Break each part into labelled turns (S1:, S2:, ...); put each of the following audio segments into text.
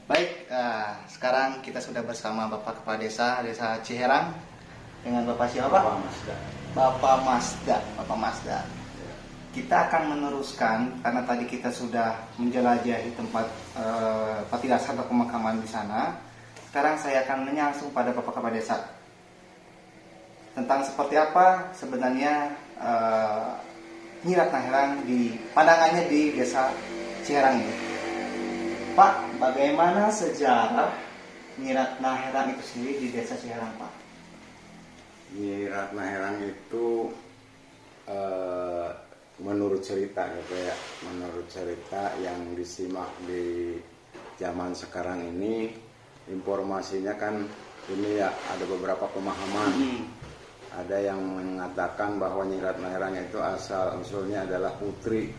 S1: Baik, sekarang kita sudah bersama Bapak Kepala Desa Ciherang dengan Bapak siapa?
S2: Bapak Masda.
S1: Bapak Masda. Kita akan meneruskan karena tadi kita sudah menjelajahi tempat pati dasar atau pemakaman di sana. Sekarang saya akan menyangsung pada Bapak Kepala Desa tentang seperti apa sebenarnya Nyirat Naherang di pandangannya di Desa Ciherang ini. Pak, bagaimana sejarah Nyirat Naherang itu sendiri di Desa Ciherang, Pak?
S2: Nyirat Naherang itu menurut cerita menurut cerita yang disimak di zaman sekarang ini, informasinya kan ini ya ada beberapa pemahaman. Ada yang mengatakan bahwa Nyirat Naherang itu asal usulnya adalah putri.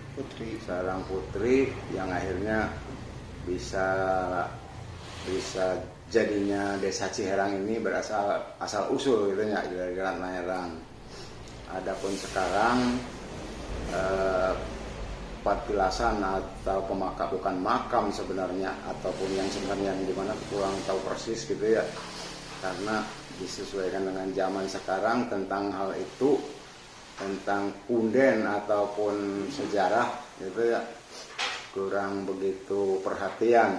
S2: Seorang putri yang akhirnya bisa jadinya Desa Ciherang ini asal usul gitu ya dari Nyirat Naherang. Adapun sekarang patilasan atau bukan makam sebenarnya, ataupun yang sebenarnya yang dimana kurang tahu persis gitu ya, karena disesuaikan dengan zaman sekarang tentang hal itu, tentang punden ataupun sejarah gitu ya, kurang begitu perhatian.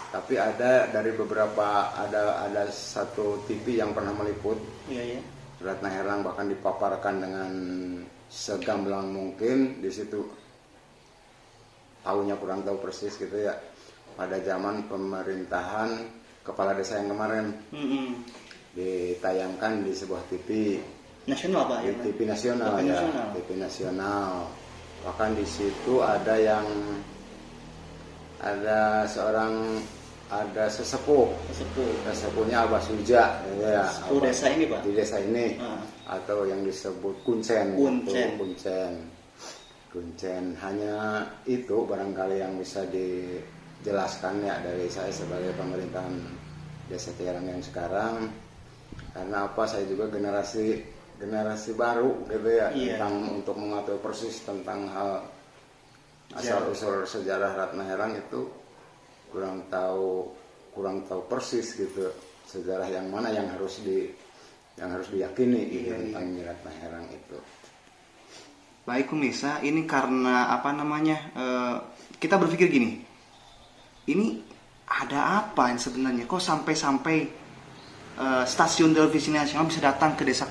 S2: Tapi ada dari beberapa ada satu TV yang pernah meliput Nyirat Naherang, bahkan dipaparkan dengan segamblang mungkin. Di situ tahunya kurang tahu persis gitu ya, pada zaman pemerintahan kepala desa yang kemarin. Ditayangkan di sebuah TV
S1: nasional, Pak, ya?
S2: TV nasional ya, TV nasional. Bahkan di situ ada sesepuhnya Abah Suja ya,
S1: sesepuh desa ini, Pak,
S2: di desa ini. Atau yang disebut kuncen. Hanya itu barangkali yang bisa dijelaskan ya dari saya sebagai pemerintahan Desa Ciherang yang sekarang. Karena apa, saya juga generasi baru gitu ya, tentang untuk mengatur persis tentang hal asal usul sejarah Nyirat Naherang itu kurang tahu persis gitu, sejarah yang mana yang harus diyakini tentang Nyirat Naherang itu.
S1: Baik Kumisa, ini karena kita berpikir gini, ini ada apa yang sebenarnya kok sampai stasiun televisi nasional bisa datang ke desa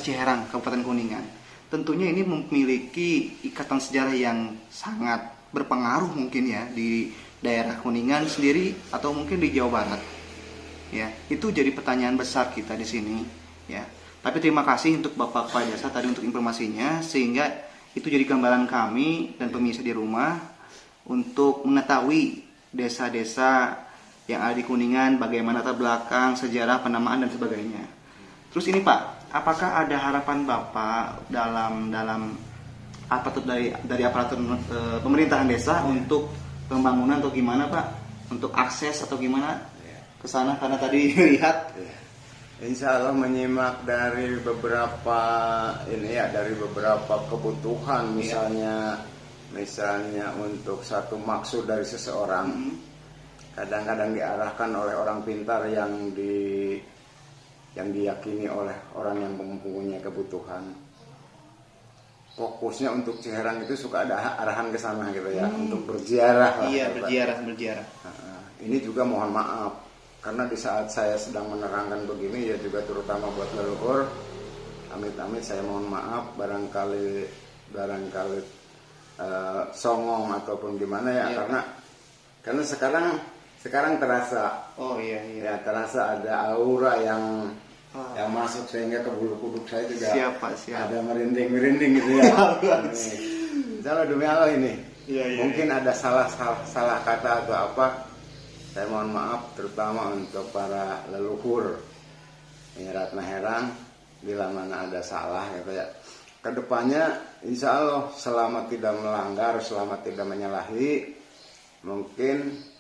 S1: Ciherang, Kabupaten Kuningan. Tentunya ini memiliki ikatan sejarah yang sangat berpengaruh mungkin ya di daerah Kuningan sendiri atau mungkin di Jawa Barat. Ya, itu jadi pertanyaan besar kita di sini ya. Tapi terima kasih untuk Bapak Kepala Desa tadi untuk informasinya, sehingga itu jadi gambaran kami dan pemirsa di rumah untuk mengetahui desa-desa yang ada di Kuningan, bagaimana latar belakang, sejarah, penamaan dan sebagainya. Terus ini Pak, apakah ada harapan Bapak dalam aparatur dari aparatur pemerintahan desa untuk pembangunan atau gimana Pak? Untuk akses atau gimana ke sana, karena tadi lihat
S2: Insya Allah menyimak dari beberapa kebutuhan, misalnya untuk satu maksud dari seseorang. Kadang-kadang diarahkan oleh orang pintar yang diyakini oleh orang yang mempunyai kebutuhan. Fokusnya untuk Ciherang itu suka ada arahan ke sana gitu ya, untuk berziarah.
S1: Iya, berziarah.
S2: Ini juga mohon maaf, karena di saat saya sedang menerangkan begini ya, juga terutama buat leluhur, amit-amit saya mohon maaf barangkali songong ataupun gimana ya, karena sekarang terasa, ya terasa ada aura yang masuk sehingga ke bulu kuduk saya juga
S1: siapa?
S2: Ada merinding gitu ya. Salah demi Allah ini. Mungkin ada salah kata atau apa. Saya mohon maaf terutama untuk para leluhur Nyirat Naherang bila mana ada salah gitu ya. Kedepannya insya Allah selama tidak melanggar, selama tidak menyalahi,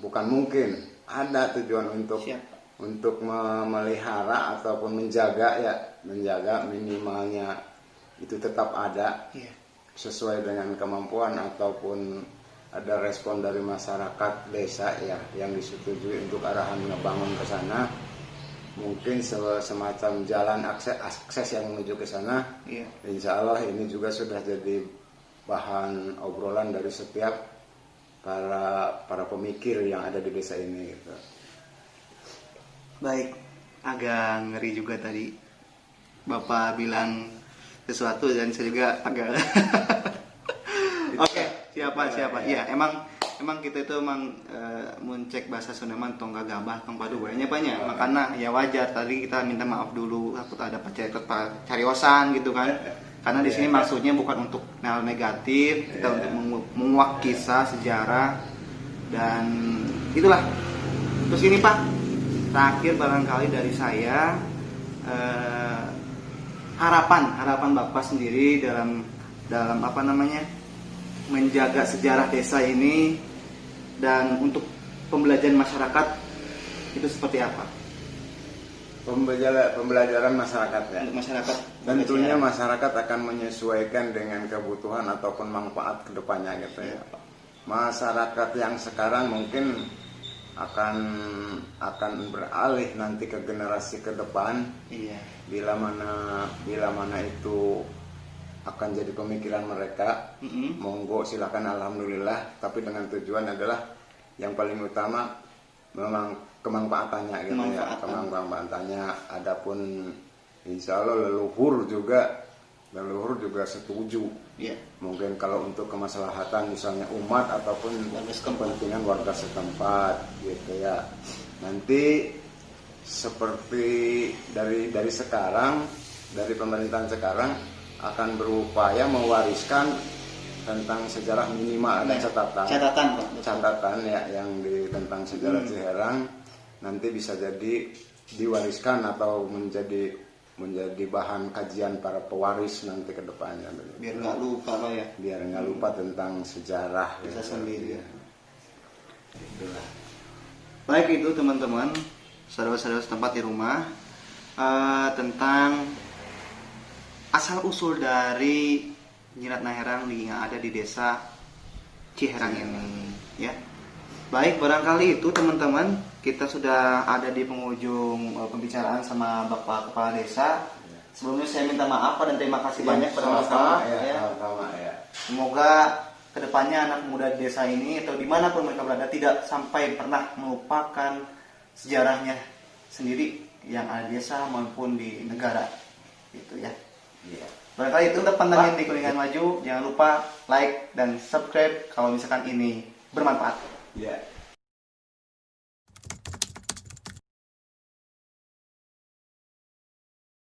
S2: bukan mungkin ada tujuan untuk memelihara ataupun menjaga minimalnya itu tetap ada sesuai dengan kemampuan ataupun ada respon dari masyarakat desa ya yang disetujui untuk arahan ngebangun ke sana. Mungkin semacam jalan akses yang menuju ke sana.
S1: Iya.
S2: Insya Allah ini juga sudah jadi bahan obrolan dari setiap para pemikir yang ada di desa ini gitu.
S1: Baik, agak ngeri juga tadi Bapak bilang sesuatu dan saya juga agak Oke, siapa? Iya, emang kita itu mencek bahasa Sunda man tong gagabah tong padu banyak banyak. Makanya ya wajar tadi kita minta maaf dulu takut ada cariosan gitu kan. Karena di sini maksudnya bukan untuk hal negatif, kita untuk menguak kisah sejarah dan itulah. Terus ini Pak, terakhir barangkali dari saya harapan Bapak sendiri dalam apa namanya menjaga sejarah desa ini dan untuk pembelajaran masyarakat itu seperti apa?
S2: Pembelajaran masyarakat ya.
S1: Untuk masyarakat
S2: tentunya masyarakat akan menyesuaikan dengan kebutuhan ataupun manfaat kedepannya gitu ya. Masyarakat yang sekarang mungkin akan beralih nanti ke generasi ke depan.
S1: Iya.
S2: Bila mana itu akan jadi pemikiran mereka, monggo silakan, alhamdulillah. Tapi dengan tujuan adalah yang paling utama memang kemanfaatannya gitu ya, kemanfaatannya. Adapun insya Allah leluhur juga setuju.
S1: Yeah.
S2: Mungkin kalau untuk kemaslahatan misalnya umat ataupun kepentingan warga setempat gitu ya. Nanti seperti dari sekarang, dari pemerintahan sekarang akan berupaya mewariskan tentang sejarah minimal ada catatan ya yang tentang sejarah Ciherang nanti bisa jadi diwariskan atau menjadi bahan kajian para pewaris nanti ke depannya.
S1: Biar nggak lupa Pak ya.
S2: Biar nggak lupa tentang sejarah
S1: kita
S2: gitu.
S1: sendiri ya. Itulah. Baik itu teman-teman, saudara-saudara setempat di rumah tentang asal usul dari Nyirat Naherang yang ada di desa Ciherang ini ya. Baik, barangkali itu teman-teman, kita sudah ada di penghujung pembicaraan sama Bapak Kepala Desa. Sebelumnya saya minta maaf dan terima kasih banyak kepada Bapak ya. Semoga kedepannya anak muda di desa ini atau dimanapun mereka berada tidak sampai pernah melupakan sejarahnya sendiri yang ada di desa maupun di negara gitu ya. Iya. Barangkali itu untuk pantengin di Kuningan Maju. Jangan lupa like dan subscribe kalau misalkan ini bermanfaat.
S2: Ya.